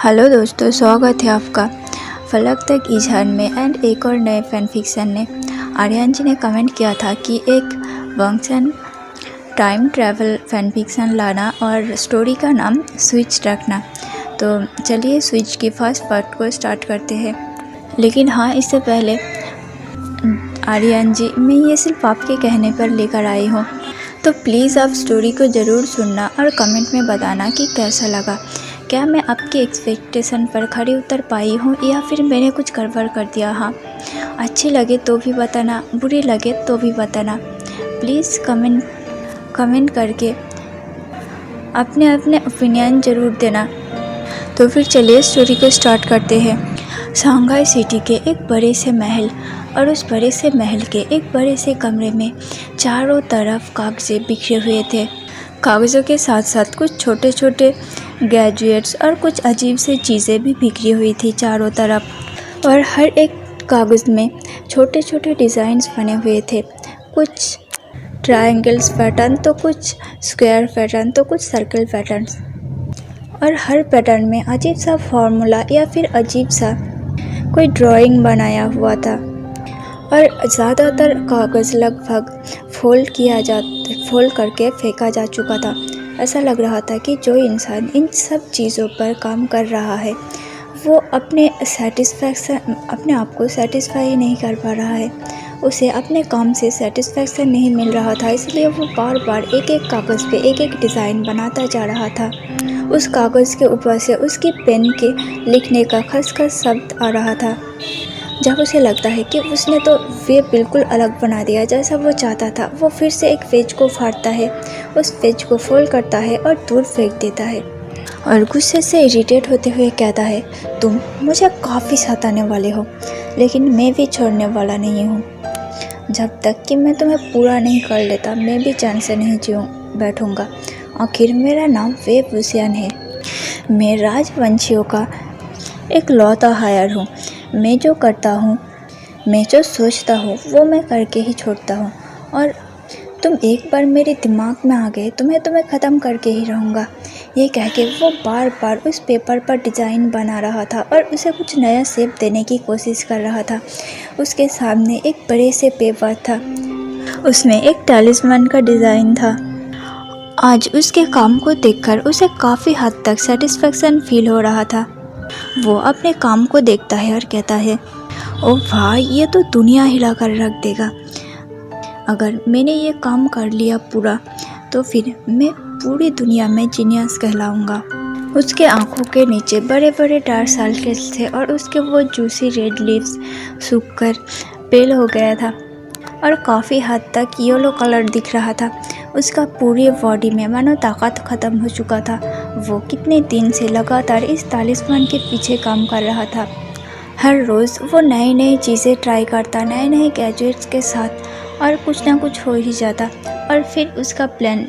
Hello दोस्तों, स्वागत है आपका फलक तक इजहार में। एंड एक और नए फैन फिक्शन ने आर्यन जी ने कमेंट किया था कि एक function time travel fan fiction लाना और स्टोरी का नाम स्विच रखना। तो चलिए स्विच की फर्स्ट पार्ट को स्टार्ट करते हैं। लेकिन हाँ, इससे पहले आर्यन जी, मैं ये सिर्फ आपके कहने पर लेकर आई हूँ, तो प्लीज़ आप स्टोरी को ज़रूर सुनना और कमेंट में बताना कि कैसा लगा। क्या मैं आपकी एक्सपेक्टेशन पर खरी उतर पाई हूँ या फिर मैंने कुछ गड़बड़ कर दिया। हाँ, अच्छी लगे तो भी बताना, बुरी लगे तो भी बताना। प्लीज़ कमेंट करके अपने अपने ओपिनियन ज़रूर देना। तो फिर चलिए स्टोरी को स्टार्ट करते हैं। शंघाई सिटी के एक बड़े से महल और उस बड़े से महल के एक बड़े से कमरे में चारों तरफ कागज़ें बिखरे हुए थे। कागज़ों के साथ साथ कुछ छोटे छोटे गैजेट्स और कुछ अजीब सी चीज़ें भी बिखरी हुई थी चारों तरफ। और हर एक कागज़ में छोटे छोटे डिज़ाइंस बने हुए थे, कुछ ट्रायंगल्स पैटर्न तो कुछ स्क्वायर पैटर्न तो कुछ सर्कल पैटर्न्स। और हर पैटर्न में अजीब सा फॉर्मूला या फिर अजीब सा कोई ड्राइंग बनाया हुआ था। और ज़्यादातर कागज़ लगभग फोल्ड करके फेंका जा चुका था। ऐसा लग रहा था कि जो इंसान इन सब चीज़ों पर काम कर रहा है वो अपने आप को सेटिस्फाई नहीं कर पा रहा है। उसे अपने काम से सेटिस्फैक्शन नहीं मिल रहा था, इसलिए वो बार बार एक एक कागज़ पे एक एक डिज़ाइन बनाता जा रहा था। उस कागज़ के ऊपर से उसकी पेन के लिखने का खसखस शब्द आ रहा था। जब उसे लगता है कि उसने तो वे बिल्कुल अलग बना दिया जैसा वो चाहता था, वो फिर से एक पेज को फाड़ता है, उस पेज को फोल्ड करता है और दूर फेंक देता है और गुस्से से इरिटेट होते हुए कहता है, तुम मुझे काफ़ी सताने वाले हो, लेकिन मैं भी छोड़ने वाला नहीं हूँ। जब तक कि मैं तुम्हें पूरा नहीं कर लेता मैं भी चैन से नहीं बैठूँगा। आखिर मेरा नाम वेबुसियन है। मैं राजवंशियों का एक लौता हायर हूँ। मैं जो करता हूँ, मैं जो सोचता हूँ वो मैं करके ही छोड़ता हूँ। और तुम एक बार मेरे दिमाग में आ गए तो मैं तुम्हें ख़त्म करके ही रहूँगा। ये कह के वो बार बार उस पेपर पर डिज़ाइन बना रहा था और उसे कुछ नया शेप देने की कोशिश कर रहा था। उसके सामने एक बड़े से पेपर था, उसमें एक टैलिस्मान का डिज़ाइन था। आज उसके काम को देखकर उसे काफ़ी हद तक सेटिस्फेक्शन फील हो रहा था। वो अपने काम को देखता है और कहता है, ओ भाई, ये तो दुनिया हिला कर रख देगा। अगर मैंने ये काम कर लिया पूरा तो फिर मैं पूरी दुनिया में जीनियस कहलाऊंगा। उसके आंखों के नीचे बड़े बड़े डार्क सर्कल्स थे और उसके वो जूसी रेड लीव्स सूखकर पेल हो गया था और काफ़ी हद तक येलो कलर दिख रहा था। उसका पूरी बॉडी में मानो ताकत ख़त्म हो चुका था। वो कितने दिन से लगातार इस तालिस्मान के पीछे काम कर रहा था। हर रोज़ वो नई नई चीज़ें ट्राई करता, नए नए गैजेट्स के साथ, और कुछ ना कुछ हो ही जाता और फिर उसका प्लान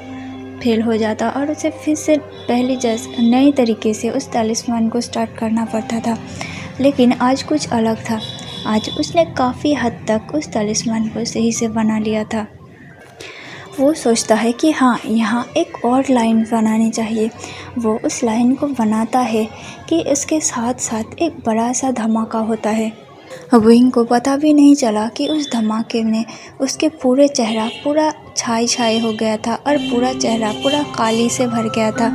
फेल हो जाता और उसे फिर से पहले जैसे नए तरीके से उस तालिस्मान को स्टार्ट करना पड़ता था। लेकिन आज कुछ अलग था। आज उसने काफ़ी हद तक उस तालिस्मान को सही से बना लिया था। वो सोचता है कि हाँ, यहाँ एक और लाइन बनानी चाहिए। वो उस लाइन को बनाता है कि इसके साथ साथ एक बड़ा सा धमाका होता है। विंग को पता भी नहीं चला कि उस धमाके में उसके पूरे चेहरा पूरा छाई हो गया था और पूरा चेहरा पूरा काली से भर गया था।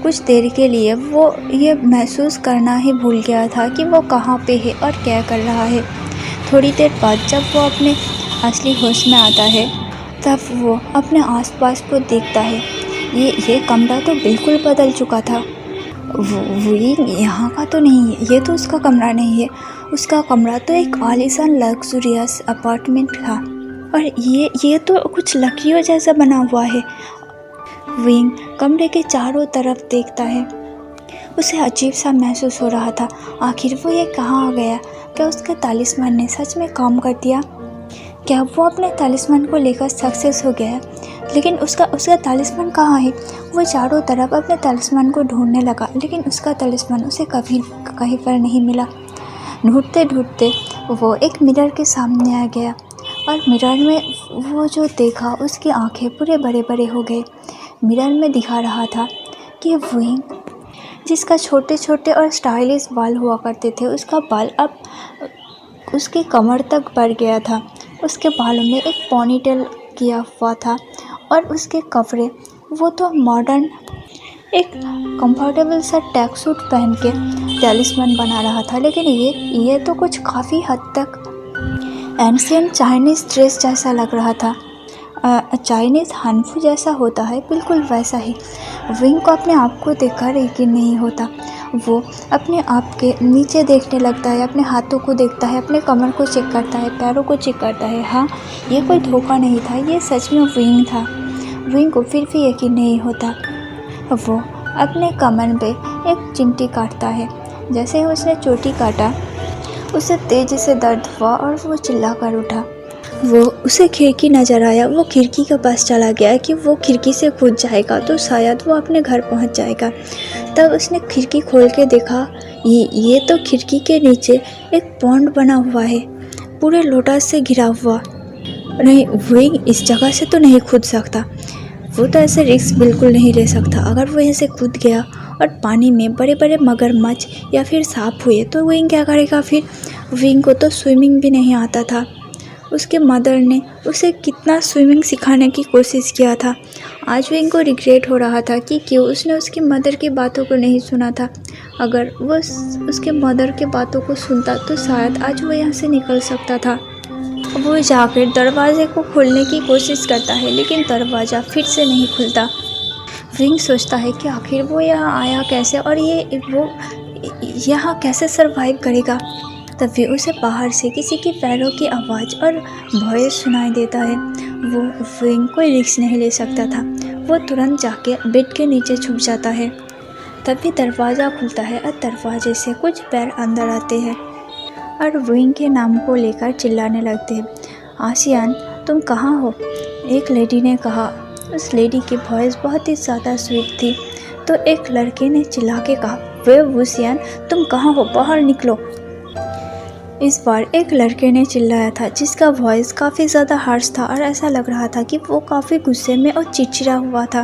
कुछ देर के लिए वो ये महसूस करना ही भूल गया था कि वो कहाँ पे है और क्या कर रहा है। थोड़ी देर बाद जब वो अपने असली होश में आता है तब वो अपने आसपास को देखता है। ये कमरा तो बिल्कुल बदल चुका था। वो यहाँ का तो नहीं है, ये तो उसका कमरा नहीं है। उसका कमरा तो एक आलीशान लग्जूरियस अपार्टमेंट था और ये तो कुछ लकीरों जैसा बना हुआ है। विंग कमरे के चारों तरफ देखता है। उसे अजीब सा महसूस हो रहा था। आखिर वो ये कहाँ आ गया? क्या उसके तालिस्मान ने सच में काम कर दिया? क्या वो अपने तालिस्मान को लेकर सक्सेस हो गया? लेकिन उसका तालिस्मान कहाँ है? वो चारों तरफ अपने तालिस्मान को ढूंढने लगा, लेकिन उसका तालिस्मान उसे कभी कहीं पर नहीं मिला। ढूंढते ढूंढते वो एक मिरर के सामने आ गया और मिरर में वो जो देखा उसकी आंखें पूरे बड़े बड़े हो गए। मिरर में दिखा रहा था कि विंग जिसका छोटे छोटे और स्टाइलिश बाल हुआ करते थे, उसका बाल अब उसके कमर तक बढ़ गया था। उसके बालों में एक पोनीटेल किया हुआ था और उसके कपड़े, वो तो मॉडर्न एक कंफर्टेबल सा ट्रैक सूट पहन के टैलिस्मैन बना रहा था। लेकिन ये तो कुछ काफ़ी हद तक एंशियंट चाइनीज़ ड्रेस जैसा लग रहा था। चाइनीज़ हानफू जैसा होता है, बिल्कुल वैसा ही। विंग को अपने आप को देखकर यकीन नहीं होता। वो अपने आप के नीचे देखने लगता है, अपने हाथों को देखता है, अपने कमर को चेक करता है, पैरों को चेक करता है। हाँ, ये कोई धोखा नहीं था, ये सच में विंग था। विंग को फिर भी यकीन नहीं होता। वो अपने कमर पे एक चिमटी काटता है। जैसे ही उसने चोटी काटा, उसे तेज़ी से दर्द हुआ और वो चिल्ला कर उठा। उसे खिड़की नज़र आया। वो खिड़की के पास चला गया कि वो खिड़की से कूद जाएगा तो शायद वो अपने घर पहुंच जाएगा। तब उसने खिड़की खोल के देखा, ये तो खिड़की के नीचे एक पॉन्ड बना हुआ है, पूरे लोटस से घिरा हुआ। नहीं, विंग इस जगह से तो नहीं कूद सकता। वो तो ऐसे रिस्क बिल्कुल नहीं ले सकता। अगर वो ऐसे कूद गया और पानी में बड़े बड़े मगरमच्छ या फिर सांप हुए तो विंग क्या करेगा फिर? विंग को तो स्विमिंग भी नहीं आता था। उसके मदर ने उसे कितना स्विमिंग सिखाने की कोशिश किया था। आज विंग को रिग्रेट हो रहा था कि क्यों उसने उसकी मदर की बातों को नहीं सुना था। अगर वो उसके मदर के बातों को सुनता तो शायद आज वो यहाँ से निकल सकता था। वो जाकर दरवाजे को खोलने की कोशिश करता है, लेकिन दरवाज़ा फिर से नहीं खुलता। विंग सोचता है कि आखिर वो यहाँ आया कैसे और वो यहाँ कैसे सरवाइव करेगा। तभी उसे बाहर से किसी की पैरों की आवाज़ और वॉइस सुनाई देता है। वो विंग कोई रिस्क नहीं ले सकता था। वो तुरंत जाके बेड के नीचे छुप जाता है। तभी दरवाज़ा खुलता है और दरवाजे से कुछ पैर अंदर आते हैं और विंग के नाम को लेकर चिल्लाने लगते हैं। आसियान, तुम कहाँ हो? एक लेडी ने कहा। उस लेडी की वॉइस बहुत ही ज़्यादा स्वीट थी। तो एक लड़के ने चिल्ला के कहा, वे वुसियान, तुम कहाँ हो? बाहर निकलो। इस बार एक लड़के ने चिल्लाया था, जिसका वॉइस काफ़ी ज़्यादा हार्श था और ऐसा लग रहा था कि वो काफ़ी गुस्से में और चिड़चिड़ा हुआ था।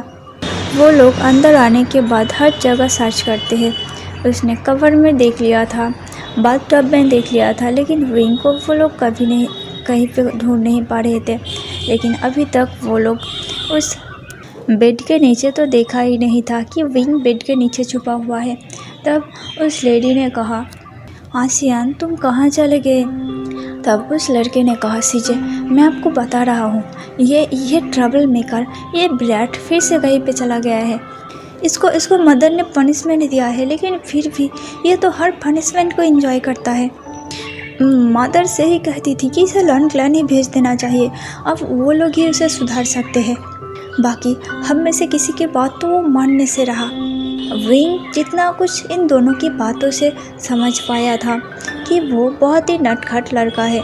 वो लोग अंदर आने के बाद हर जगह सर्च करते हैं। उसने कवर में देख लिया था, बाथटब में देख लिया था, लेकिन विंग को वो लोग कभी नहीं कहीं पे ढूंढ नहीं पा रहे थे। लेकिन अभी तक वो लोग उस बेड के नीचे तो देखा ही नहीं था कि विंग बेड के नीचे छुपा हुआ है। तब उस लेडी ने कहा, आसियान, तुम कहाँ चले गए? तब उस लड़के ने कहा, सीजे, मैं आपको बता रहा हूँ, ये ट्रबल मेकर, ये ब्रैट फिर से कहीं पे चला गया है। इसको मदर ने पनिशमेंट दिया है, लेकिन फिर भी ये तो हर पनिशमेंट को एंजॉय करता है। मदर से ही कहती थी कि इसे लर्न क्लैन ही भेज देना चाहिए। अब वो लोग ही उसे सुधार सकते हैं। बाकी हम में से किसी की बात तो वो मानने से रहा। विंग जितना कुछ इन दोनों की बातों से समझ पाया था कि वो बहुत ही नटखट लड़का है।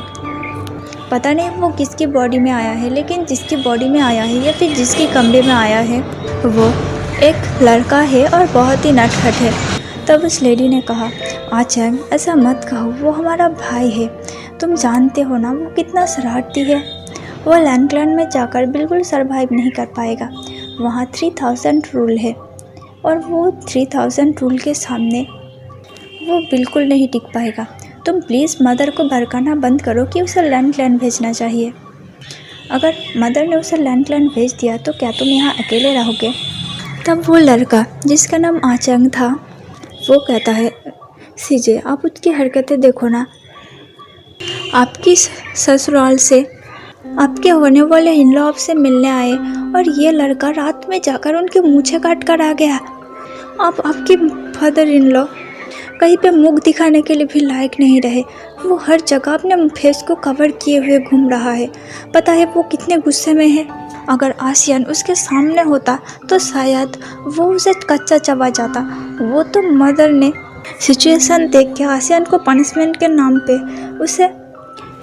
पता नहीं वो किसकी बॉडी में आया है, लेकिन जिसकी बॉडी में आया है या फिर जिसके कमरे में आया है, वो एक लड़का है और बहुत ही नटखट है। तब उस लेडी ने कहा, आचरण, ऐसा मत कहो, वो हमारा भाई है। तुम जानते हो ना वो कितना शरारती है। वो लैंडलैंड में जाकर बिल्कुल सरवाइव नहीं कर पाएगा। वहाँ 3000 रूल है और वो 3000 रूल के सामने वो बिल्कुल नहीं टिक पाएगा। तुम प्लीज़ मदर को भड़काना बंद करो कि उसे लैंडलैंड भेजना चाहिए। अगर मदर ने उसे लैंडलैंड भेज दिया तो क्या तुम यहाँ अकेले रहोगे? तब वो लड़का जिसका नाम आचंग था, वो कहता है, सीजे, आप उसकी हरकतें देखो ना। आपकी ससुराल से आपके होने वाले इन-लॉ से मिलने आए और ये लड़का रात में जाकर उनके मूछें काट कर आ गया। अब आपके फादर इन-लॉ कहीं पे मुख दिखाने के लिए भी लायक नहीं रहे। वो हर जगह अपने फेस को कवर किए हुए घूम रहा है। पता है वो कितने गुस्से में है। अगर आसियान उसके सामने होता तो शायद वो उसे कच्चा चबा जाता। वो तो मदर ने सिचुएशन देख के आसियान को पनिशमेंट के नाम पे उसे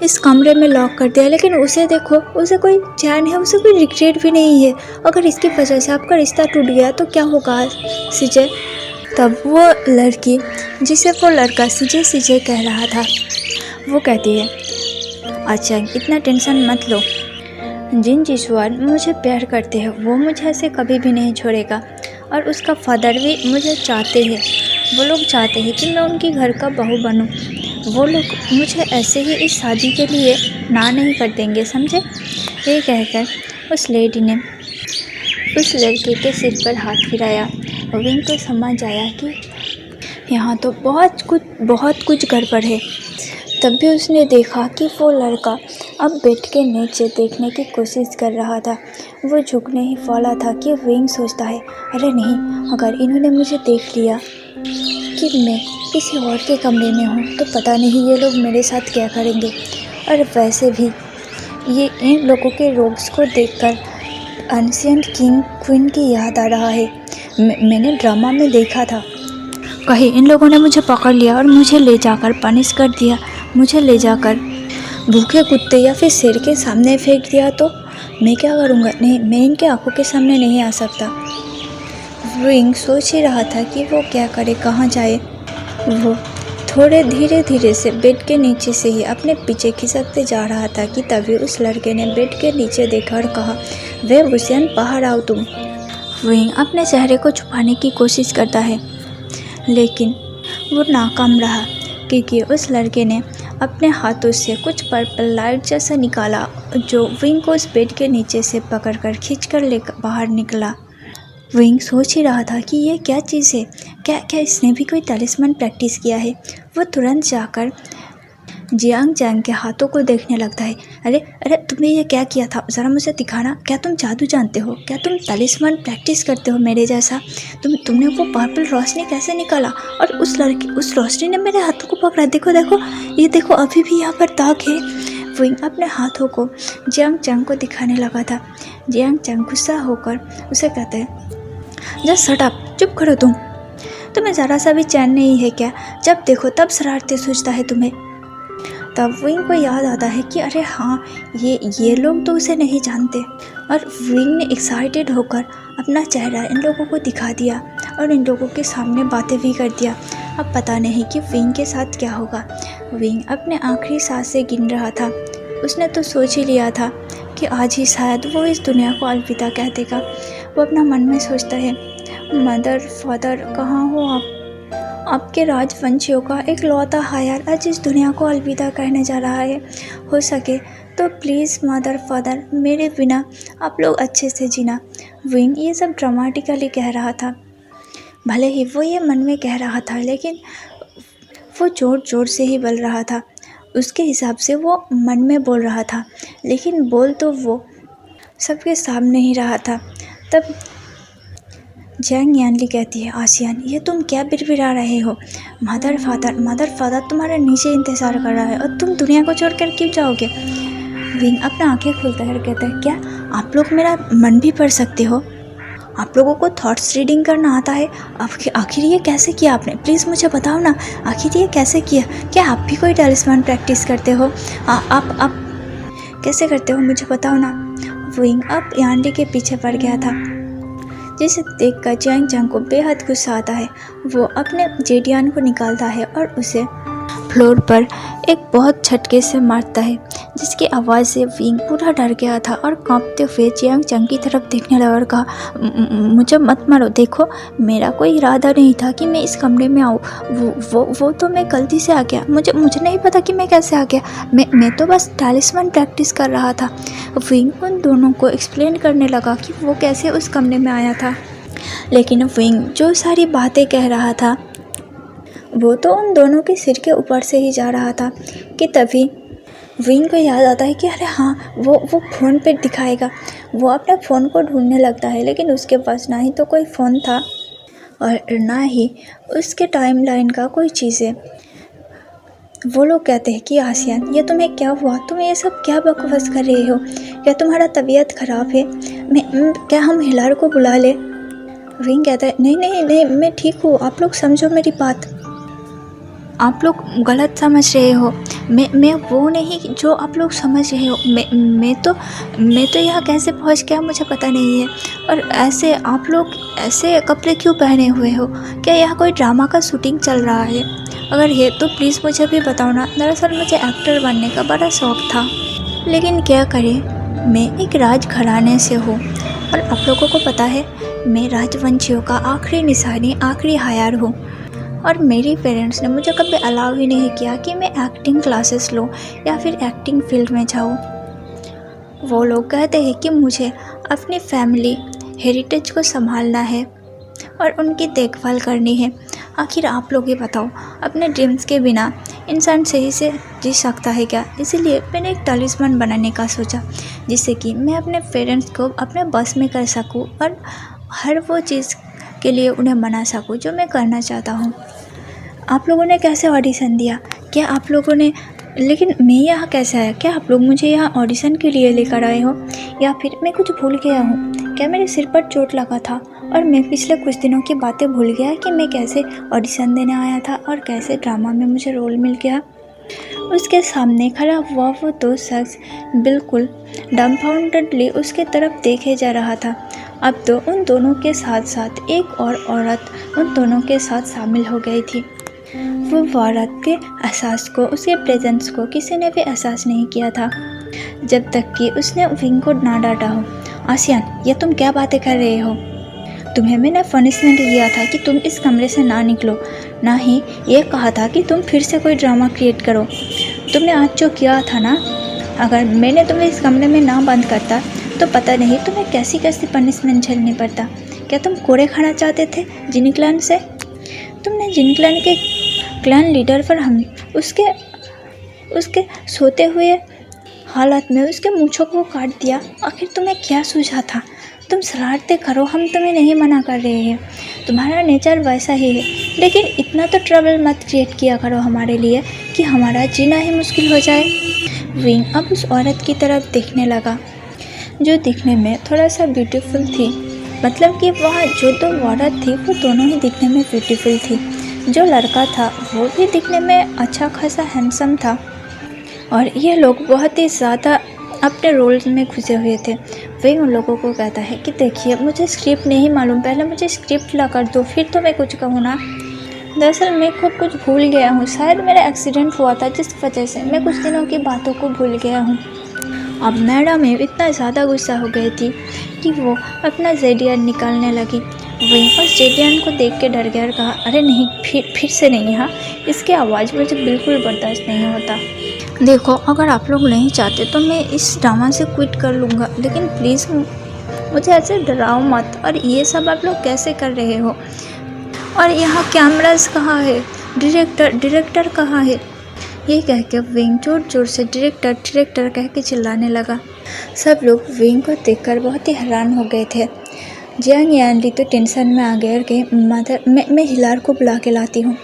इस कमरे में लॉक कर दिया। लेकिन उसे देखो, उसे कोई चैन है, उसे कोई रिग्रेट भी नहीं है। अगर इसकी वजह से आपका रिश्ता टूट गया तो क्या होगा सीजे? तब वो लड़की जिसे वो लड़का सीजे कह रहा था, वो कहती है, अच्छा इतना टेंशन मत लो। जिन जिसवान मुझे प्यार करते हैं वो मुझे ऐसे कभी भी नहीं छोड़ेगा। और उसका फादर भी मुझे चाहते हैं। वो लोग चाहते हैं कि मैं उनकी घर का बहू बनूं। वो लोग मुझे ऐसे ही इस शादी के लिए ना नहीं कर देंगे, समझे। ये कहकर उस लेडी ने उस लड़के के सिर पर हाथ फिराया। विंग को समझ आया कि यहाँ तो बहुत कुछ गड़बड़ है। तब भी उसने देखा कि वो लड़का अब बेड के नीचे देखने की कोशिश कर रहा था। वो झुकने ही वाला था कि विंग सोचता है, अरे नहीं, अगर इन्होंने मुझे देख लिया कि मैं किसी और के कमरे में हूँ तो पता नहीं ये लोग मेरे साथ क्या करेंगे। और वैसे भी ये इन लोगों के रोब्स को देखकर एंशिएंट किंग क्वीन की याद आ रहा है। मैंने ड्रामा में देखा था, कहीं इन लोगों ने मुझे पकड़ लिया और मुझे ले जाकर पनिश कर दिया, मुझे ले जाकर भूखे कुत्ते या फिर शेर के सामने फेंक दिया तो मैं क्या करूँगा। नहीं, मैं इनके आंखों के सामने नहीं आ सकता। विंग सोच ही रहा था कि वो क्या करे, कहाँ जाए। वो थोड़े धीरे से बेड के नीचे से ही अपने पीछे खिसकते जा रहा था कि तभी उस लड़के ने बेड के नीचे देखा और कहा, वे बुशियन, बाहर आओ तुम। विंग अपने चेहरे को छुपाने की कोशिश करता है, लेकिन वो नाकाम रहा क्योंकि उस लड़के ने अपने हाथों से कुछ पर्पल लाइट जैसा निकाला जो विंग को उस बेड के नीचे से पकड़कर खींचकर लेकर बाहर निकला। विंग सोच ही रहा था कि ये क्या चीज़ है, क्या इसने भी कोई तलिस्मान प्रैक्टिस किया है। वो तुरंत जाकर जियांग जैंग के हाथों को देखने लगता है। अरे तुमने ये क्या किया था, ज़रा मुझे दिखाना। क्या तुम जादू जानते हो? क्या तुम तलिस्मान प्रैक्टिस करते हो मेरे जैसा? तुमने वो पर्पल रोशनी कैसे निकाला? और उस रोशनी ने मेरे हाथों को पकड़ा। देखो, ये देखो, अभी भी यहाँ पर दाग है। विंग अपने हाथों को जियांग जैंग को दिखाने लगा था। जियांग जैंग गुस्सा होकर उसे कहते हैं, जस्ट शट अप, चुप करो तुम्हें ज़रा सा भी चैन नहीं है क्या? जब देखो तब शरारतें सूझता है तुम्हें। तब विंग को याद आता है कि अरे हाँ, ये लोग तो उसे नहीं जानते। और विंग ने एक्साइटेड होकर अपना चेहरा इन लोगों को दिखा दिया और इन लोगों के सामने बातें भी कर दिया। अब पता नहीं कि विंग के साथ क्या होगा। विंग अपने आखिरी सांसें गिन रहा था। उसने तो सोच ही लिया था कि आज ही शायद वो इस दुनिया को अलविदा कह देगा। वो अपना मन में सोचता है, मदर फादर कहाँ हो आप? आपके राजवंशियों का एक लौता हायर आज इस दुनिया को अलविदा कहने जा रहा है। हो सके तो प्लीज़ मदर फादर, मेरे बिना आप लोग अच्छे से जीना। विंग ये सब ड्रामेटिकली कह रहा था। भले ही वो ये मन में कह रहा था, लेकिन वो ज़ोर से ही बोल रहा था। उसके हिसाब से वो मन में बोल रहा था, लेकिन बोल तो वो सबके सामने ही रहा था। तब जैंग यानली कहती है, आसियान, ये तुम क्या बिड़बिड़ा रहे हो? मदर फादर तुम्हारा नीचे इंतज़ार कर रहा है और तुम दुनिया को छोड़कर क्यों जाओगे? विंग अपना आंखें खोलता है और कहता है, क्या आप लोग मेरा मन भी पढ़ सकते हो? आप लोगों को थॉट्स रीडिंग करना आता है? आखिर ये कैसे किया आपने? प्लीज़ मुझे बताओ ना, आखिर ये कैसे किया? क्या आप भी कोई तलिस्मान प्रैक्टिस करते हो? आप कैसे करते हो, मुझे बताओ ना। विंग अब यानली के पीछे पड़ गया था, जिसे देखकर जियांग जैंग को बेहद गुस्सा आता है। वो अपने जेडियान को निकालता है और उसे फ्लोर पर एक बहुत झटके से मारता है, जिसकी आवाज़ से विंग पूरा डर गया था और कांपते हुए जियांग जैंग की तरफ देखने लगा और कहा, मुझे मत मारो। देखो, मेरा कोई इरादा नहीं था कि मैं इस कमरे में आऊँ। वो तो मैं गलती से आ गया। मुझे नहीं पता कि मैं कैसे आ गया। मैं तो बस तलिस्मान प्रैक्टिस कर रहा था। विंग उन दोनों को एक्सप्लेन करने लगा कि वो कैसे उस कमरे में आया था, लेकिन विंग जो सारी बातें कह रहा था वो तो उन दोनों के सिर के ऊपर से ही जा रहा था कि तभी विंग को याद आता है कि अरे हाँ, वो फ़ोन पे दिखाएगा। वो अपने फ़ोन को ढूंढने लगता है, लेकिन उसके पास ना ही तो कोई फ़ोन था और ना ही उसके टाइमलाइन का कोई चीज़ है। वो लोग कहते हैं कि आसियान, ये तुम्हें क्या हुआ? तुम ये सब क्या बकवास कर रहे हो? क्या तुम्हारा तबीयत ख़राब है? क्या हम हिलार को बुला ले? विंग कहता है, नहीं, मैं ठीक हूँ। आप लोग समझो मेरी बात। आप लोग गलत समझ रहे हो। मैं वो नहीं जो आप लोग समझ रहे हो। मैं तो यहाँ कैसे पहुँच गया मुझे पता नहीं है। और ऐसे आप लोग ऐसे कपड़े क्यों पहने हुए हो? क्या यहाँ कोई ड्रामा का शूटिंग चल रहा है? अगर है तो प्लीज़ मुझे भी बताओ ना। दरअसल मुझे एक्टर बनने का बड़ा शौक़ था, लेकिन क्या करें, मैं एक राज घराने से हूँ और आप लोगों को पता है मैं राजवंशियों का आखिरी निशानी, आखिरी हायर हूँ और मेरी पेरेंट्स ने मुझे कभी अलाउ ही नहीं किया कि मैं एक्टिंग क्लासेस लूँ या फिर एक्टिंग फील्ड में जाऊँ। वो लोग कहते हैं कि मुझे अपनी फैमिली हेरिटेज को संभालना है और उनकी देखभाल करनी है। आखिर आप लोग ही बताओ, अपने ड्रीम्स के बिना इंसान सही से जी सकता है क्या? इसीलिए मैंने एक टलिस्मान बनाने का सोचा, जिससे कि मैं अपने पेरेंट्स को अपने बस में कर सकूं और हर वो चीज़ के लिए उन्हें मना सकूं जो मैं करना चाहता हूं। आप लोगों ने कैसे ऑडिशन दिया? क्या आप लोगों ने, लेकिन मैं यहाँ कैसे आया? क्या आप लोग मुझे यहाँ ऑडिशन के लिए लेकर आए हो या फिर मैं कुछ भूल गया हूँ? क्या मेरे सिर पर चोट लगा था और मैं पिछले कुछ दिनों की बातें भूल गया कि मैं कैसे ऑडिशन देने आया था और कैसे ड्रामा में मुझे रोल मिल गया? उसके सामने खड़ा हुआ वो दो शख्स बिल्कुल डम्फाउंडेडली उसके तरफ देखे जा रहा था। अब तो उन दोनों के साथ साथ एक और औरत उन दोनों के साथ शामिल हो गई थी। वो औरत के एहसास को, उसके प्रेजेंस को किसी ने भी एहसास नहीं किया था जब तक कि उसने विंग को ना डांटा हो। आसियान, ये तुम क्या बातें कर रहे हो? तुम्हें मैंने पनिशमेंट दिया था कि तुम इस कमरे से ना निकलो, ना ही ये कहा था कि तुम फिर से कोई ड्रामा क्रिएट करो। तुमने आज जो किया था ना, अगर मैंने तुम्हें इस कमरे में ना बंद करता तो पता नहीं तुम्हें कैसी कैसी पनिशमेंट झेलनी पड़ता। क्या तुम कोड़े खाना चाहते थे जिन क्लैन से? तुमने जिन क्लैन के क्लैन लीडर पर हम उसके सोते हुए हालत में उसके मूँछों को काट दिया। आखिर तुम्हें क्या सूझा था? तुम शरारतें करो, हम तुम्हें नहीं मना कर रहे हैं, तुम्हारा नेचर वैसा ही है, लेकिन इतना तो ट्रबल मत क्रिएट किया करो हमारे लिए कि हमारा जीना ही मुश्किल हो जाए। विंग अब उस औरत की तरफ देखने लगा जो दिखने में थोड़ा सा ब्यूटीफुल थी। मतलब कि वहाँ जो दो औरत थी वो दोनों ही दिखने में ब्यूटीफुल थी। जो लड़का था वो भी दिखने में अच्छा खासा हैंडसम था और ये लोग बहुत ही ज़्यादा अपने रोल्स में घुसे हुए थे। वही उन लोगों को कहता है कि देखिए, मुझे स्क्रिप्ट नहीं मालूम, पहले मुझे स्क्रिप्ट ला कर दो फिर तो मैं कुछ कहूँ ना। दरअसल मैं खुद कुछ भूल गया हूँ, शायद मेरा एक्सीडेंट हुआ था जिस वजह से मैं कुछ दिनों की बातों को भूल गया हूँ। अब मैडम इतना ज़्यादा गुस्सा हो गई थी कि वो अपना जेडियन निकालने लगी। वहीं उस जेडियन को देख के डर गया और कहा, अरे नहीं, फिर से नहीं, हाँ, इसकी आवाज़ मुझे बिल्कुल बर्दाश्त नहीं होता। देखो, अगर आप लोग नहीं चाहते तो मैं इस ड्रामा से क्विट कर लूँगा, लेकिन प्लीज़ मुझे ऐसे डराओ मत। और ये सब आप लोग कैसे कर रहे हो? और यहाँ कैमरास कहाँ है? डायरेक्टर कहाँ है? ये कह के विंग जोर जोर से डायरेक्टर कह के चिल्लाने लगा। सब लोग विंग को देखकर बहुत ही हैरान हो गए थे। जियांग यानली तो टेंशन में आ गए कि मदर, मैं हिलार को बुला के लाती हूँ।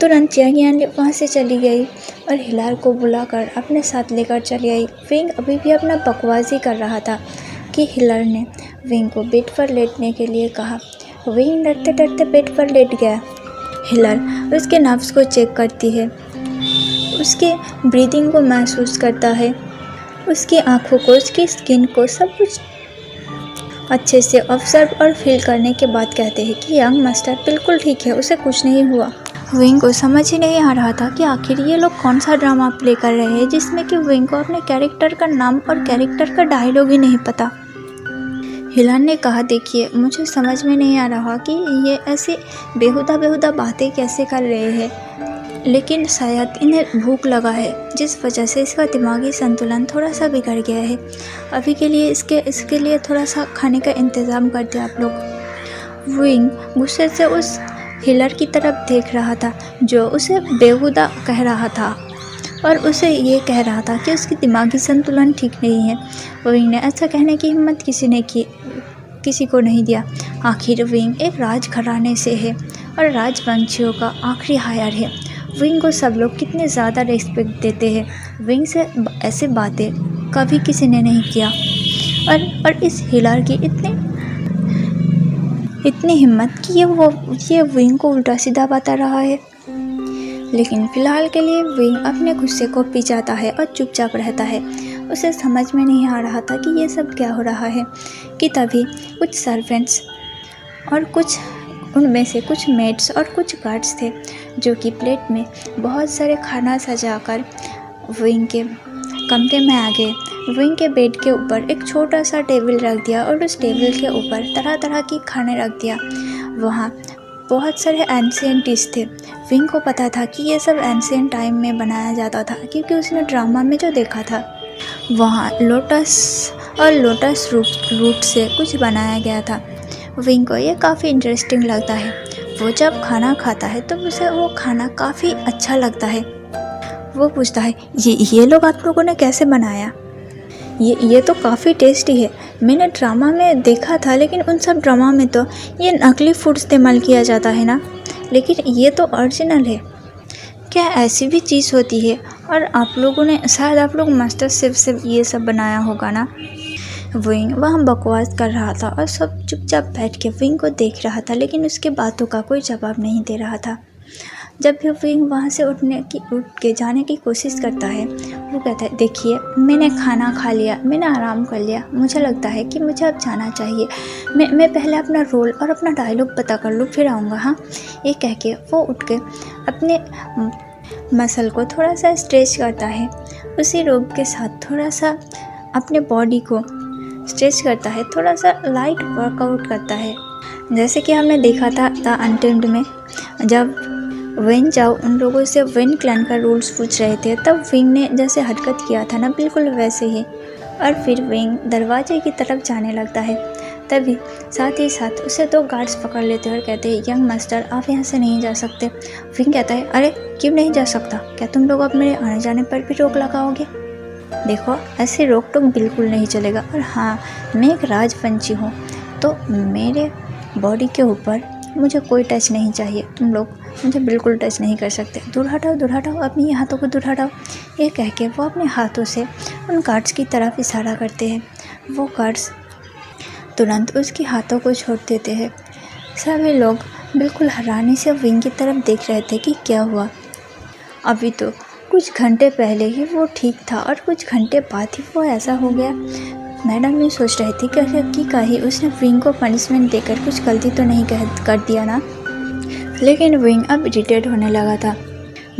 तुरंत जियांग यानली वहाँ से चली गई और हिलार को बुलाकर अपने साथ लेकर चली आई। विंग अभी भी अपना बकवासी कर रहा था कि हिलार ने विंग को बेड पर लेटने के लिए कहा। विंग डरते डरते बेड पर लेट गया। हिलार उसके नर्व्स को चेक करती है, उसके ब्रीदिंग को महसूस करता है, उसकी आँखों को, उसकी स्किन को, सब कुछ अच्छे से ऑब्जर्व और फील करने के बाद कहते हैं कि यंग मास्टर बिल्कुल ठीक है, उसे कुछ नहीं हुआ। विंग को समझ ही नहीं आ रहा था कि आखिर ये लोग कौन सा ड्रामा प्ले कर रहे हैं जिसमें कि विंग को अपने कैरेक्टर का नाम और कैरेक्टर का डायलॉग ही नहीं पता। हिलान ने कहा, देखिए, मुझे समझ में नहीं आ रहा कि ये ऐसी बेहुदा बातें कैसे कर रहे हैं, लेकिन शायद इन्हें भूख लगा है जिस वजह से इसका दिमागी संतुलन थोड़ा सा बिगड़ गया है। अभी के लिए इसके लिए थोड़ा सा खाने का इंतज़ाम कर दिया आप लोग। विंग गुस्से से उस हिलर की तरफ देख रहा था जो उसे बेहुदा कह रहा था और उसे ये कह रहा था कि उसकी दिमागी संतुलन ठीक नहीं है। विंग ने ऐसा कहने की हिम्मत किसी को नहीं दिया। आखिर विंग एक राजघराने से है और राजवंशियों का आखिरी हायर है। विंग को सब लोग कितने ज़्यादा रिस्पेक्ट देते हैं। विंग से ऐसे बातें कभी किसी ने नहीं किया और इस हिलर की इतनी हिम्मत कि ये विंग को उल्टा सीधा बता रहा है। लेकिन फ़िलहाल के लिए विंग अपने गुस्से को पी जाता है और चुपचाप रहता है। उसे समझ में नहीं आ रहा था कि ये सब क्या हो रहा है कि तभी कुछ सर्वेंट्स और कुछ उनमें से कुछ मेड्स और कुछ गार्ड्स थे जो कि प्लेट में बहुत सारे खाना सजाकर विंग के कमरे में आ गए। विंग के बेड के ऊपर एक छोटा सा टेबल रख दिया और उस टेबल के ऊपर तरह तरह की खाने रख दिया। वहाँ बहुत सारे एंशिएंट डिश थे। विंग को पता था कि ये सब एंशिएंट टाइम में बनाया जाता था, क्योंकि उसने ड्रामा में जो देखा था वहाँ लोटस और लोटस रूट से कुछ बनाया गया था। विंग को ये काफ़ी इंटरेस्टिंग लगता है। वो जब खाना खाता है तो उसे वो खाना काफ़ी अच्छा लगता है। वो पूछता है, ये लोग आप लोगों ने कैसे बनाया? ये तो काफ़ी टेस्टी है। मैंने ड्रामा में देखा था, लेकिन उन सब ड्रामा में तो ये नकली फूड इस्तेमाल किया जाता है ना, लेकिन ये तो ओरिजिनल है। क्या ऐसी भी चीज़ होती है? और आप लोगों ने शायद आप लोग मास्टर शेफ से ये सब बनाया होगा ना। विंग वहाँ बकवास कर रहा था और सब चुपचाप बैठ के विंग को देख रहा था, लेकिन उसके बातों का कोई जवाब नहीं दे रहा था। जब भी विंग वहाँ से उठ के जाने की कोशिश करता है, वो कहता है, देखिए मैंने खाना खा लिया, मैंने आराम कर लिया, मुझे लगता है कि मुझे अब जाना चाहिए। मैं पहले अपना रोल और अपना डायलॉग पता कर लूँ, फिर आऊँगा। हाँ, ये कह के वो उठ के अपने मसल को थोड़ा सा स्ट्रेच करता है। उसी रोप के साथ थोड़ा सा अपने बॉडी को स्ट्रेच करता है, थोड़ा सा लाइट वर्कआउट करता है। जैसे कि हमने देखा था द अनटेम्ड में, जब वेन चाओ उन लोगों से वेन क्लैन का रूल्स पूछ रहे थे, तब विंग ने जैसे हरकत किया था ना, बिल्कुल वैसे ही। और फिर विंग दरवाजे की तरफ जाने लगता है। तभी साथ ही साथ उसे दो गार्ड्स पकड़ लेते हैं और कहते हैं, यंग मास्टर आप यहाँ से नहीं जा सकते। विंग कहता है, अरे क्यों नहीं जा सकता? क्या तुम लोग अब मेरे आने जाने पर भी रोक लगाओगे? देखो, ऐसे रोक टोक बिल्कुल नहीं चलेगा। और हाँ, मैं एक राजवंशी हूँ, तो मेरे बॉडी के ऊपर मुझे कोई टच नहीं चाहिए। तुम लोग मुझे बिल्कुल टच नहीं कर सकते। दूर हटाओ, अपनी हाथों को दूर हटाओ। ये कह के वो अपने हाथों से उन गार्ड्स की तरफ इशारा करते हैं। वो गार्ड्स तुरंत उसके हाथों को छोड़ देते हैं। सभी लोग बिल्कुल हैरानी से विंग की तरफ देख रहे थे कि क्या हुआ। अभी तो कुछ घंटे पहले ही वो ठीक था और कुछ घंटे बाद ही वो ऐसा हो गया। मैडम ये सोच रही थी कि कहीं उसने विंग को पनिशमेंट देकर कुछ गलती तो नहीं कर दिया ना। लेकिन विंग अब इरिटेट होने लगा था।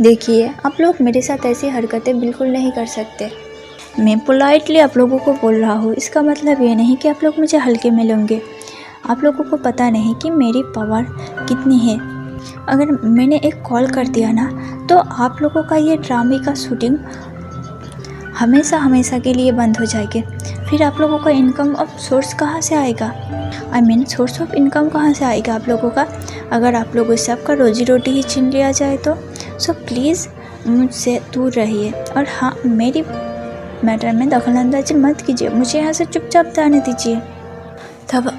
देखिए, आप लोग मेरे साथ ऐसी हरकतें बिल्कुल नहीं कर सकते। मैं पोलाइटली आप लोगों को बोल रहा हूँ, इसका मतलब ये नहीं कि आप लोग मुझे हल्के में लेंगे। आप लोगों को पता नहीं कि मेरी पावर कितनी है। अगर मैंने एक कॉल कर दिया ना, तो आप लोगों का ये ड्रामे का शूटिंग हमेशा के लिए बंद हो जाएगी। फिर आप लोगों का इनकम ऑफ सोर्स कहाँ से आएगा? सोर्स ऑफ इनकम कहाँ से आएगा आप लोगों का, अगर आप लोगों से आपका रोजी रोटी ही छीन लिया जाए तो? सो प्लीज़ मुझसे दूर रहिए। और हाँ, मेरी मैटर में दखलंदाजी मत कीजिए, मुझे यहाँ से चुपचाप जाने दीजिए। तब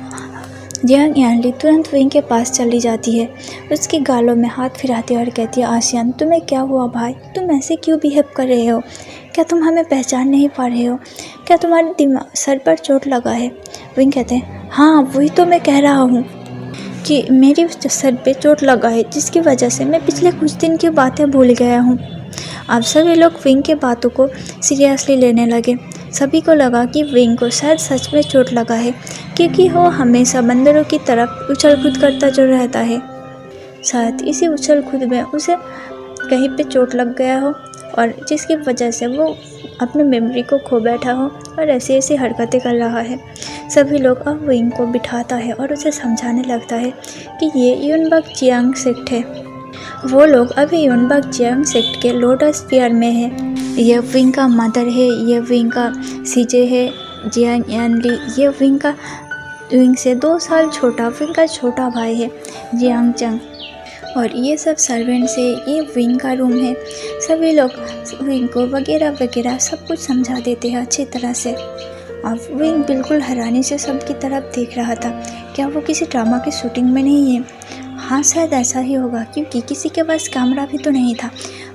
जियांग यानली तुरंत विंग के पास चली जाती है, उसके गालों में हाथ फिराती है और कहती है, आसियान तुम्हें क्या हुआ भाई? तुम ऐसे क्यों बिहेव कर रहे हो? क्या तुम हमें पहचान नहीं पा रहे हो? क्या तुम्हारे सर पर चोट लगा है? विंग कहते हैं, हाँ वही तो मैं कह रहा हूँ कि मेरी सर पे चोट लगा है, जिसकी वजह से मैं पिछले कुछ दिन की बातें भूल गया हूँ। अब सभी लोग विंग के बातों को सीरियसली लेने लगे। सभी को लगा कि विंग को शायद सच में चोट लगा है, क्योंकि वो हमेशा बंदरों की तरफ उछल कूद करता जो रहता है। शायद इसी उछल कूद में उसे कहीं पे चोट लग गया हो, और जिसकी वजह से वो अपने मेमोरी को खो बैठा हो और ऐसी हरकतें कर रहा है। सभी लोग अब विंग को बिठाता है और उसे समझाने लगता है कि ये यूनबक जियांग सेक्ट है। वो लोग अभी यूनबक जियांग सेक्ट के लोटस स्फीयर में है। ये विंग का मदर है, ये विंग का सीजे है, जियांग यानली। ये विंग से 2 साल छोटा विंग का छोटा भाई है, जियांग चंग। और ये सब सर्वेंट्स है, ये विंग का रूम है। सभी लोग विंग को वगैरह सब कुछ समझा देते हैं अच्छी तरह से। अब विंग बिल्कुल हैरानी से सबकी तरफ देख रहा था। क्या वो किसी ड्रामा की शूटिंग में नहीं है? हाँ, शायद ऐसा ही होगा, क्योंकि किसी के पास कैमरा भी तो नहीं था।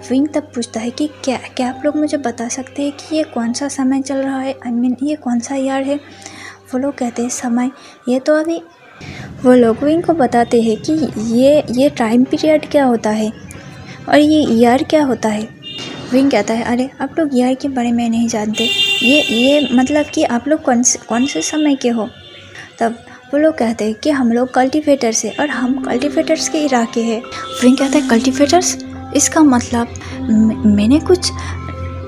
विंग तब पूछता है कि क्या आप लोग मुझे बता सकते हैं कि ये कौन सा समय चल रहा है? ये कौन सा ईयर है? वो लोग कहते हैं, समय ये तो अभी। वो लोग विंग को बताते हैं कि ये टाइम पीरियड क्या होता है और ये ईयर क्या होता है। विंग कहता है, अरे आप लोग ईयर के बारे में नहीं जानते, ये मतलब कि आप लोग कौन से समय के हो? तब वो लोग कहते हैं कि हम लोग कल्टीवेटर से, और हम कल्टीवेटर्स के इलाके हैं। विंग कहता है, कल्टीवेटर्स? इसका मतलब मैंने कुछ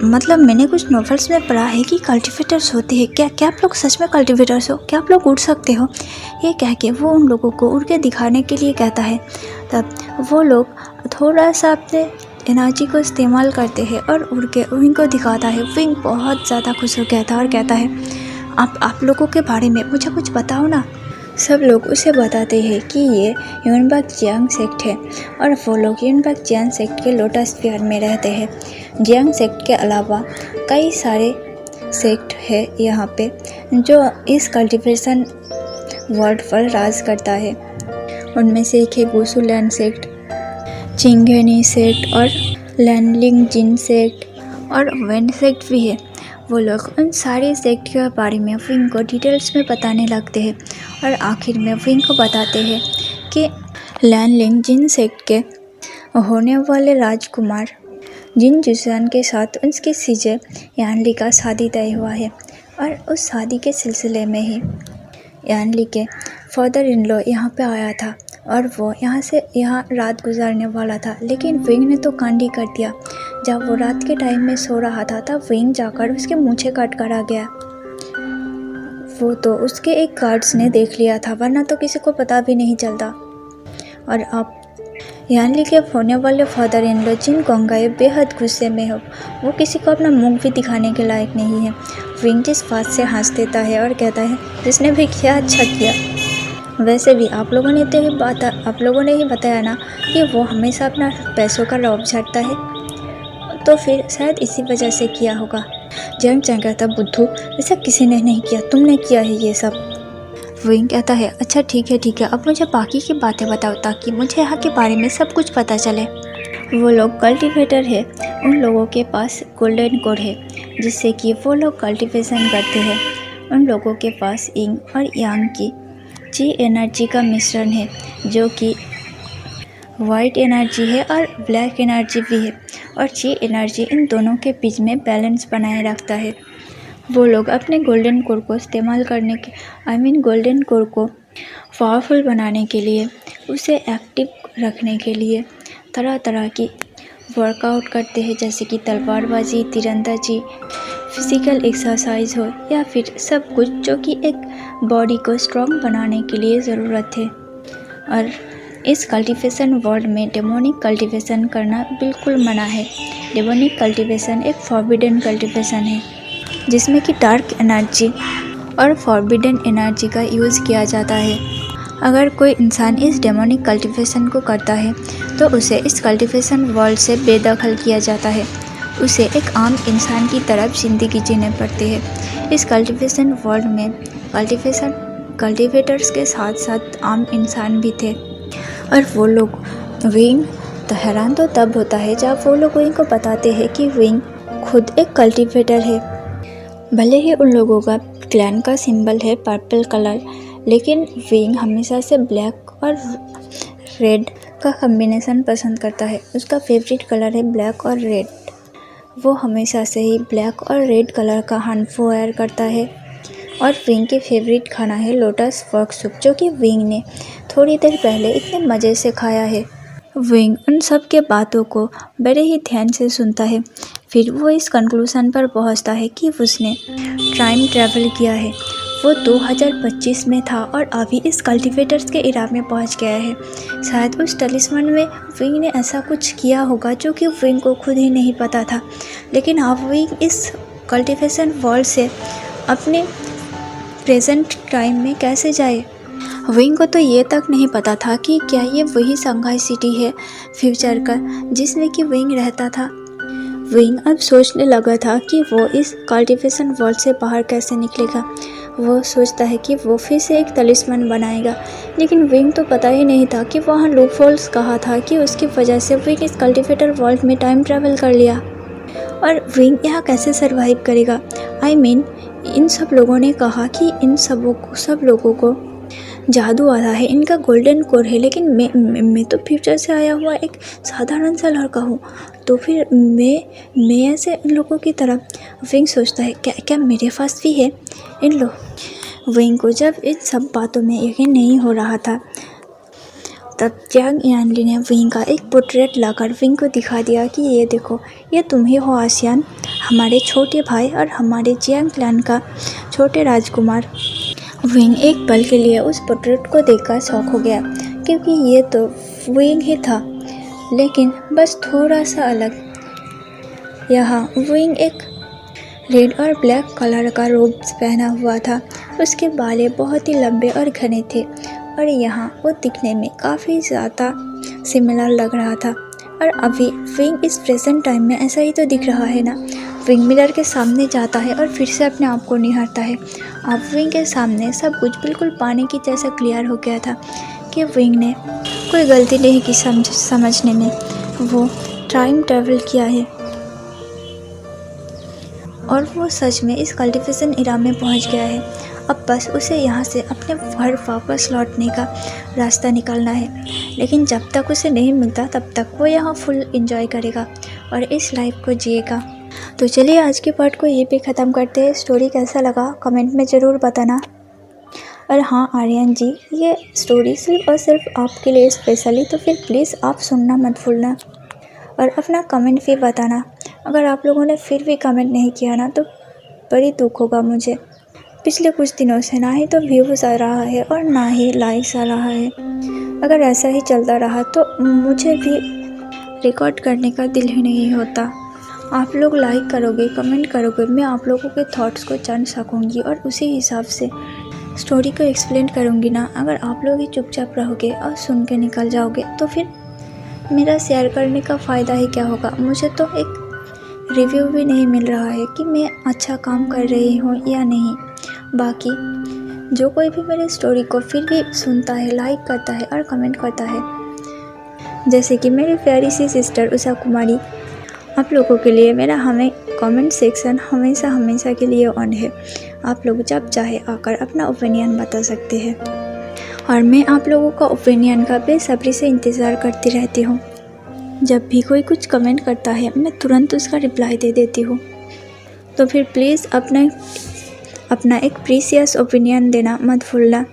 मतलब मैंने कुछ नॉवेल्स में पढ़ा है कि कल्टीवेटर्स होते हैं। क्या आप लोग सच में कल्टीवेटर्स हो? क्या आप लोग उड़ सकते हो? ये कह के वो उन लोगों को उड़ के दिखाने के लिए कहता है। तब वो लोग थोड़ा सा अपने एनर्जी को इस्तेमाल करते हैं और उड़ के विंग को दिखाता है। विंग बहुत ज़्यादा खुश हो गया था और कहता है, आप लोगों के बारे में मुझे कुछ बताओ ना। सब लोग उसे बताते हैं कि ये यूनबाक जियांग सेक्ट है और वो लोग यूनबाक जियांग सेक्ट के लोटस स्फीयर में रहते हैं। जियांग सेक्ट के अलावा कई सारे सेक्ट है यहाँ पे जो इस कल्टीवेशन वर्ल्ड पर राज करता है। उनमें से एक है गुसु लैंड सेक्ट, चिंगेनी सेक्ट और लैनलिंग जिन सेक्ट और वेंड सेक्ट भी है। वो लोग उन सारे सेक्ट के बारे में विंग को डिटेल्स में बताने लगते हैं और आखिर में विंग को बताते हैं कि लैनलिंग जिन सेक्ट के होने वाले राजकुमार जिन जुसान के साथ उसके सीजे यानली का शादी तय हुआ है और उस शादी के सिलसिले में ही यानली के फादर इन लॉ यहाँ पे आया था और वो यहाँ रात गुजारने वाला था। लेकिन विंग ने तो कांड ही कर दिया। जब वो रात के टाइम में सो रहा था तब विंग जाकर उसके मूंछें काट कर आ गया। वो तो उसके एक गार्ड्स ने देख लिया था, वरना तो किसी को पता भी नहीं चलता। और अब यानली के होने वाले फादर इन लॉ जिन गोंगाई बेहद गुस्से में हो। वो किसी को अपना मुंह भी दिखाने के लायक नहीं है। विंग जिस बात से हंस देता है और कहता है, जिसने भी किया अच्छा किया। वैसे भी आप लोगों ने ही बताया ना कि वो हमेशा अपना पैसों का रौब झड़ता है, तो फिर शायद इसी वजह से किया होगा। जियांग चैंग कहता, बुद्धू ऐसा किसी ने नहीं किया, तुमने किया है ये सब। विंग कहता है, अच्छा ठीक है, अब मुझे बाकी की बातें बताओ ताकि मुझे यहाँ के बारे में सब कुछ पता चले। वो लोग कल्टीवेटर है, उन लोगों के पास गोल्डन कोड है जिससे कि वो लोग कल्टीवेशन करते हैं। उन लोगों के पास यिंग और यांग की ची एनर्जी का मिश्रण है जो कि वाइट एनर्जी है और ब्लैक एनर्जी भी है और ची एनर्जी इन दोनों के बीच में बैलेंस बनाए रखता है। वो लोग अपने गोल्डन कोर को इस्तेमाल करने के गोल्डन कोर को पावरफुल बनाने के लिए, उसे एक्टिव रखने के लिए तरह तरह की वर्कआउट करते हैं, जैसे कि तलवारबाजी, तीरंदाजी, फिज़िकल एक्सरसाइज हो या फिर सब कुछ जो कि एक बॉडी को स्ट्रॉन्ग बनाने के लिए ज़रूरत है। और इस कल्टीवेशन वर्ल्ड में डेमोनिक कल्टीवेशन करना बिल्कुल मना है। डेमोनिक कल्टीवेशन एक फॉरबिडन कल्टीवेशन है जिसमें कि डार्क एनर्जी और फॉरबिडन एनर्जी का यूज़ किया जाता है। अगर कोई इंसान इस डेमोनिक कल्टीवेशन को करता है तो उसे इस कल्टीवेशन वर्ल्ड से बेदखल किया जाता है। उसे एक आम इंसान की तरफ ज़िंदगी जीने पड़ती है। इस कल्टीवेशन वर्ल्ड में कल्टीवेटर्स के साथ साथ आम इंसान भी थे और वो लोग विंग तो हैरान तो तब होता है जब वो लोग विंग को बताते हैं कि विंग खुद एक कल्टीवेटर है। भले ही उन लोगों का क्लैन का सिंबल है पर्पल कलर, लेकिन विंग हमेशा से ब्लैक और रेड का कॉम्बिनेशन पसंद करता है। उसका फेवरेट कलर है ब्लैक और रेड। वो हमेशा से ही ब्लैक और रेड कलर का हानफो वेयर करता है। और विंग की फेवरेट खाना है लोटस वर्क सूप, जो कि विंग ने थोड़ी देर पहले इतने मज़े से खाया है। विंग उन सब के बातों को बड़े ही ध्यान से सुनता है। फिर वो इस कंक्लूज़न पर पहुंचता है कि उसने टाइम ट्रैवल किया है। वो 2025 में था और अभी इस कल्टीवेटर्स के इरा में पहुंच गया है। शायद उस टलिस्मन में विंग ने ऐसा कुछ किया होगा जो कि विंग को खुद ही नहीं पता था। लेकिन अब विंग इस कल्टीवेशन वर्ल्ड से अपने प्रेजेंट टाइम में कैसे जाए। विंग को तो ये तक नहीं पता था कि क्या ये वही शंघाई सिटी है फ्यूचर का जिसमें कि विंग रहता था। विंग अब सोचने लगा था कि वो इस कल्टीवेशन वर्ल्ड से बाहर कैसे निकलेगा। वो सोचता है कि वो फिर से एक तलिस्मन बनाएगा, लेकिन विंग तो पता ही नहीं था कि वहाँ लूपहोल्स कहा था कि उसकी वजह से विंग इस कल्टीवेटर वर्ल्ड में टाइम ट्रैवल कर लिया। और विंग यहाँ कैसे सरवाइव करेगा। इन सब लोगों ने कहा कि इन सब लोगों को जादू आता है, इनका गोल्डन कोर है, लेकिन मैं तो फ्यूचर से आया हुआ एक साधारण सा लड़का हूँ, तो फिर मैं ऐसे इन लोगों की तरफ। विंग सोचता है क्या मेरे पास भी है इन लोग। विंग को जब इन सब बातों में यकीन नहीं हो रहा था, तब जंग यानली ने विंग का एक पोर्ट्रेट लाकर विंग को दिखा दिया कि ये देखो, ये तुम ही हो आसियान, हमारे छोटे भाई और हमारे जियांग क्लैन का छोटे राजकुमार। विंग एक पल के लिए उस पोर्ट्रेट को देखकर शॉक हो गया, क्योंकि ये तो विंग ही था, लेकिन बस थोड़ा सा अलग। यहाँ विंग एक रेड और ब्लैक कलर का रोब पहना हुआ था। उसके बाल बहुत ही लंबे और घने थे और यहाँ वो दिखने में काफ़ी ज़्यादा सिमिलर लग रहा था। और अभी विंग इस प्रेजेंट टाइम में ऐसा ही तो दिख रहा है ना। विंग मिरर के सामने जाता है और फिर से अपने आप को निहारता है। अब विंग के सामने सब कुछ बिल्कुल पानी की जैसा क्लियर हो गया था कि विंग ने कोई गलती नहीं की समझने में। वो टाइम ट्रैवल किया है और वो सच में इस कल्टिवेशन इरा में पहुंच गया है। अब बस उसे यहाँ से अपने घर वापस लौटने का रास्ता निकालना है, लेकिन जब तक उसे नहीं मिलता तब तक वो यहाँ फुल एंजॉय करेगा और इस लाइफ को जिएगा। तो चलिए आज के पार्ट को ये पे ख़त्म करते हैं। स्टोरी कैसा लगा कमेंट में ज़रूर बताना। और हाँ आर्यन जी, ये स्टोरी सिर्फ और सिर्फ आपके लिए स्पेशली, तो फिर प्लीज़ आप सुनना मत भूलना और अपना कमेंट भी बताना। अगर आप लोगों ने फिर भी कमेंट नहीं किया ना तो बड़ी दुख होगा मुझे। पिछले कुछ दिनों से ना ही तो व्यूज़ आ रहा है और ना ही लाइक्स आ रहा है। अगर ऐसा ही चलता रहा तो मुझे भी रिकॉर्ड करने का दिल ही नहीं होता। आप लोग लाइक करोगे, कमेंट करोगे, मैं आप लोगों के थॉट्स को जान सकूँगी और उसी हिसाब से स्टोरी को एक्सप्लेन करूँगी ना। अगर आप लोग ही चुपचाप रहोगे और सुन के निकल जाओगे तो फिर मेरा शेयर करने का फ़ायदा ही क्या होगा। मुझे तो एक रिव्यू भी नहीं मिल रहा है कि मैं अच्छा काम कर रही हूँ या नहीं। बाकी जो कोई भी मेरी स्टोरी को फिर भी सुनता है, लाइक करता है और कमेंट करता है, जैसे कि मेरी प्यारी सी सिस्टर उषा कुमारी, आप लोगों के लिए मेरा कमेंट सेक्शन हमेशा के लिए ऑन है। आप लोग जब चाहे आकर अपना ओपिनियन बता सकते हैं और मैं आप लोगों का ओपिनियन का बेसब्री से इंतज़ार करती रहती हूँ। जब भी कोई कुछ कमेंट करता है मैं तुरंत उसका रिप्लाई दे देती हूँ। तो फिर प्लीज़ अपना एक प्रीशियस ओपिनियन देना मत भूलना।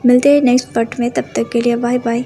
मिलते हैं नेक्स्ट पार्ट में, तब तक के लिए बाय बाय।